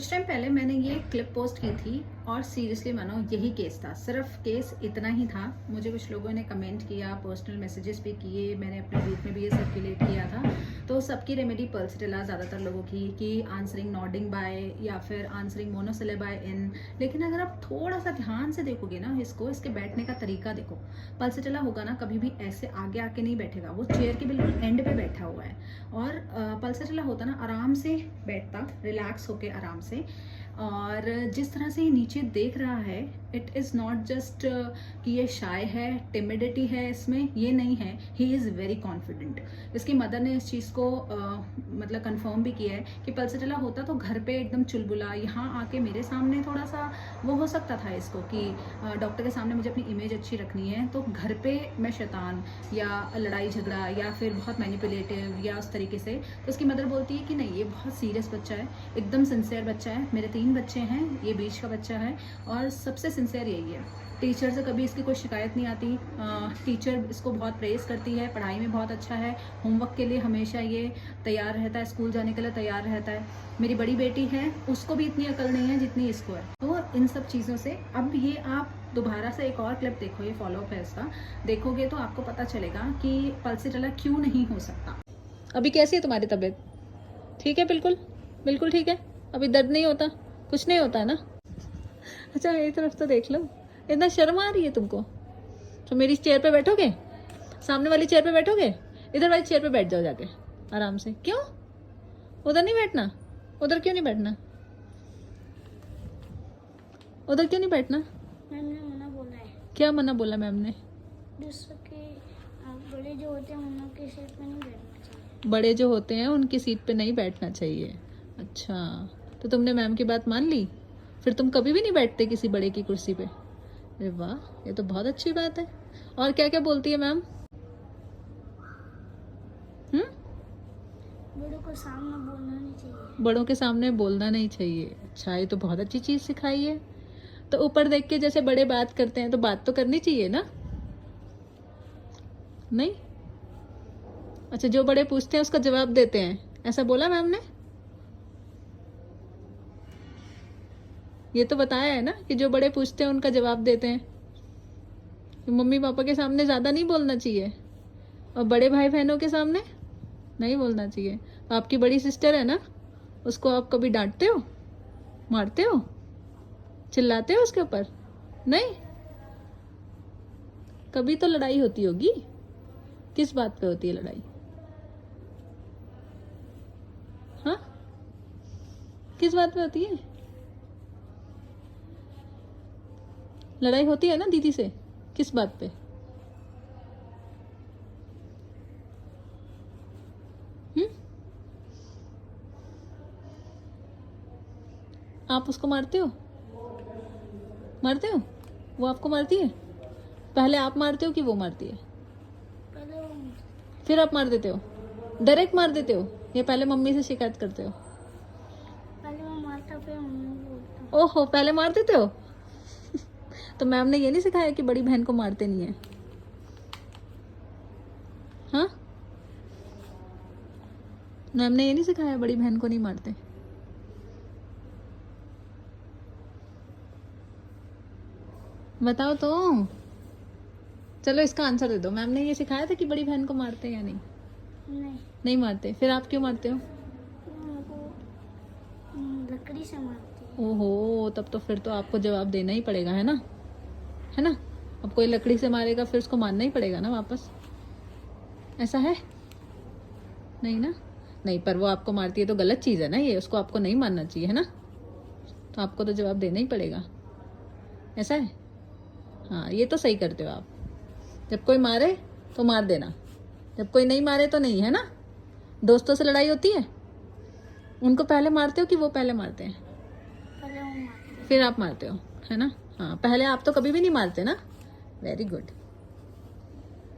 कुछ टाइम पहले मैंने ये क्लिप पोस्ट की थी और सीरियसली मानो यही केस था। सिर्फ केस इतना ही था। मुझे कुछ लोगों ने कमेंट किया, पर्सनल मैसेजेस भी किए, मैंने अपने ग्रुप में भी ये सर्कुलेट किया था। तो सबकी रेमेडी पल्सिटिला ज़्यादातर लोगों की कि आंसरिंग नॉडिंग बाय या फिर आंसरिंग मोनोसिलेबाई इन। लेकिन अगर आप थोड़ा सा ध्यान से देखोगे ना इसको, इसके बैठने का तरीका देखो। पल्सिटिला होगा ना कभी भी ऐसे आगे आके नहीं बैठेगा, वो चेयर के बिल्कुल एंड पे बैठा हुआ है। और पल्सिटिला होता ना आराम से बैठता, रिलैक्स होके आराम से। और जिस तरह से ये नीचे देख रहा है, इट इज़ नॉट जस्ट कि ये शाय है, टिमिडिटी है इसमें, ये नहीं है। He is very confident. इसकी मदर ने इस चीज़ को मतलब कंफर्म भी किया है कि पल्सिटिला होता तो घर पे एकदम चुलबुला, यहाँ आके मेरे सामने थोड़ा सा वो हो सकता था इसको कि डॉक्टर के सामने मुझे अपनी इमेज अच्छी रखनी है, तो घर पे मैं शैतान या लड़ाई झगड़ा या फिर बहुत मैनिपुलेटिव या उस तरीके से। तो उसकी मदर बोलती है कि नहीं, ये बहुत सीरियस बच्चा है, एकदम सिंसियर बच्चा है। मेरे 3 बच्चे हैं, ये बीच का बच्चा है और सबसे सिंसियर यही है। टीचर से कभी इसकी कोई शिकायत नहीं आती। टीचर इसको बहुत प्रेज करती है, पढ़ाई में बहुत अच्छा है, होमवर्क के लिए हमेशा ये तैयार रहता है, स्कूल जाने के लिए तैयार रहता है। मेरी बड़ी बेटी है, उसको भी इतनी अकल नहीं है जितनी इसको है। तो इन सब चीज़ों से अब ये आप दोबारा से एक और क्लिप देखो, ये फॉलोअप है इसका, देखोगे तो आपको पता चलेगा कि पल्सिटिला क्यों नहीं हो सकता। अभी कैसी है तुम्हारी तबीयत? ठीक है, बिल्कुल बिल्कुल ठीक है। अभी दर्द नहीं होता, कुछ नहीं होता है ना? अच्छा, मेरी तरफ तो देख लो, इतना शर्म आ रही है तुमको? तो मेरी चेयर पे बैठोगे, सामने वाली चेयर पे बैठोगे, इधर वाली चेयर पे बैठ जाओ जाके आराम से। क्यों उधर नहीं बैठना? उधर क्यों नहीं बैठना? उधर क्यों नहीं बैठना? मैम ने मना बोला है। क्या मना बोला मैम ने? दूसरों के बड़े जो होते हैं उनकी सीट पे नहीं बैठना चाहिए। बड़े जो होते हैं उनकी सीट पे नहीं बैठना चाहिए। अच्छा, तो तुमने मैम की बात मान ली? फिर तुम कभी भी नहीं बैठते किसी बड़े की कुर्सी पे? अरे वाह, ये तो बहुत अच्छी बात है। और क्या क्या बोलती है मैम? बड़ों को सामने बोलना नहीं चाहिए। बड़ों के सामने बोलना नहीं चाहिए। अच्छा, ये तो बहुत अच्छी चीज सिखाई है। तो ऊपर देख के जैसे बड़े बात करते हैं तो बात तो करनी चाहिए ना? नहीं? अच्छा, जो बड़े पूछते हैं उसका जवाब देते हैं, ऐसा बोला मैम ने? ये तो बताया है ना कि जो बड़े पूछते हैं उनका जवाब देते हैं। तो मम्मी पापा के सामने ज़्यादा नहीं बोलना चाहिए और बड़े भाई बहनों के सामने नहीं बोलना चाहिए। तो आपकी बड़ी सिस्टर है ना, उसको आप कभी डांटते हो, मारते हो, चिल्लाते हो उसके ऊपर? नहीं? कभी तो लड़ाई होती होगी। किस बात पे होती है लड़ाई? हाँ, किस बात पे होती है लड़ाई? होती है ना दीदी से, किस बात पे? आप उसको मारते हो? मारते हो? वो आपको मारती है? पहले आप मारते हो कि वो मारती है? पहले वो फिर आप मार देते हो? डायरेक्ट मार देते हो या पहले मम्मी से शिकायत करते हो? पहले वो मारता फिर मम्मी बोलता। ओहो, पहले मार देते हो? तो मैम ने ये नहीं सिखाया कि बड़ी बहन को मारते नहीं है? हाँ, मैम ने ये नहीं सिखाया बड़ी बहन को नहीं मारते? बताओ तो। चलो इसका आंसर दे दो, मैम ने ये सिखाया था कि बड़ी बहन को मारते हैं या नहीं? नहीं, नहीं मारते। फिर आप क्यों मारते हो? उनको लकड़ी से मारती है। ओहो, तब तो फिर तो आपको जवाब देना ही पड़ेगा, है ना? है ना? अब कोई लकड़ी से मारेगा फिर उसको मारना ही पड़ेगा ना वापस। ऐसा है? नहीं ना? नहीं, पर वो आपको मारती है तो गलत चीज़ है ना ये, उसको आपको नहीं मारना चाहिए, है ना? तो आपको तो जवाब देना ही पड़ेगा। ऐसा है? हाँ, ये तो सही करते हो आप। जब कोई मारे तो मार देना, जब कोई नहीं मारे तो नहीं, है ना? दोस्तों से लड़ाई होती है, उनको पहले मारते हो कि वो पहले मारते हैं? पहले वो मारती है। फिर आप मारते हो, है ना? हाँ, पहले आप तो कभी भी नहीं मारते ना। Very good.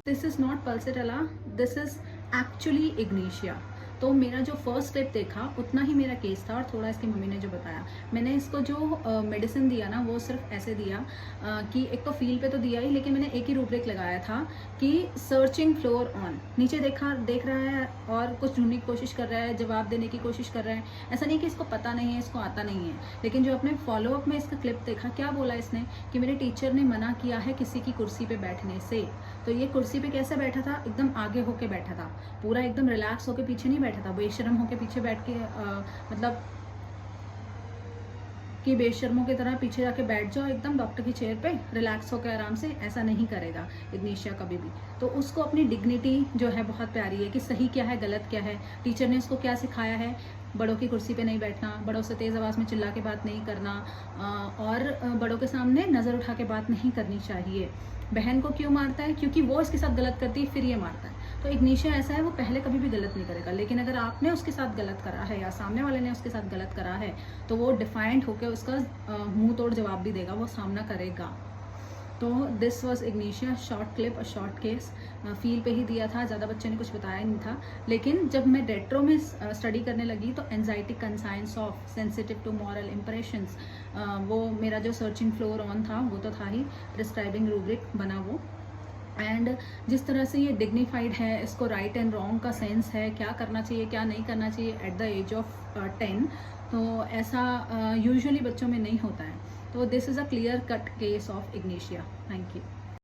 This is not pulsatilla, this is actually Ignatia. तो मेरा जो फर्स्ट क्लिप देखा उतना ही मेरा केस था और थोड़ा इसकी मम्मी ने जो बताया। मैंने इसको जो मेडिसिन दिया ना वो सिर्फ ऐसे दिया कि एक तो फील पे तो दिया ही, लेकिन मैंने एक ही रूब्रिक लगाया था कि सर्चिंग फ्लोर ऑन, नीचे देख रहा है और कुछ ढूंढने की कोशिश कर रहा है, जवाब देने की कोशिश कर रहा है। ऐसा नहीं कि इसको पता नहीं है, इसको आता नहीं है, लेकिन जो अपने फॉलोअप में इसका क्लिप देखा, क्या बोला इसने कि मेरे टीचर ने मना किया है किसी की कुर्सी पे बैठने से। तो ये कुर्सी पे कैसे बैठा था, एकदम आगे होके बैठा था, पूरा एकदम रिलैक्स होके पीछे नहीं बैठा था, बेशर्म होके पीछे बैठ के मतलब कि बेशर्मों की तरह पीछे जाके बैठ जाओ एकदम डॉक्टर की चेयर पे रिलैक्स होकर आराम से, ऐसा नहीं करेगा इग्निशिया कभी भी। तो उसको अपनी डिग्निटी जो है बहुत प्यारी है कि सही क्या है गलत क्या है, टीचर ने उसको क्या सिखाया है, बड़ों की कुर्सी पे नहीं बैठना, बड़ों से तेज़ आवाज़ में चिल्ला के बात नहीं करना, और बड़ों के सामने नज़र उठा के बात नहीं करनी चाहिए। बहन को क्यों मारता है, क्योंकि वो इसके साथ गलत करती है फिर ये मारता है। तो इग्निशिया ऐसा है, वो पहले कभी भी गलत नहीं करेगा, लेकिन अगर आपने उसके साथ गलत करा है या सामने वाले ने उसके साथ गलत करा है तो वो डिफाइंड होकर उसका मुंह तोड़ जवाब भी देगा, वो सामना करेगा। तो this was Ignatia, short clip और शॉर्ट केस, फील पे ही दिया था, ज़्यादा बच्चे ने कुछ बताया नहीं था। लेकिन जब मैं रेट्रो में स्टडी करने लगी तो anxiety conscience of sensitive to moral impressions, वो मेरा जो सर्चिंग फ्लोर ऑन था वो तो था ही, प्रिस्क्राइबिंग रूब्रिक बना वो। एंड जिस तरह से ये डिग्निफाइड है, इसको राइट एंड रॉन्ग का सेंस है, क्या करना चाहिए क्या नहीं करना चाहिए एट द एज ऑफ 10, तो ऐसा यूजुअली बच्चों में नहीं होता है। तो this is a clear cut case of Ignatia. Thank you.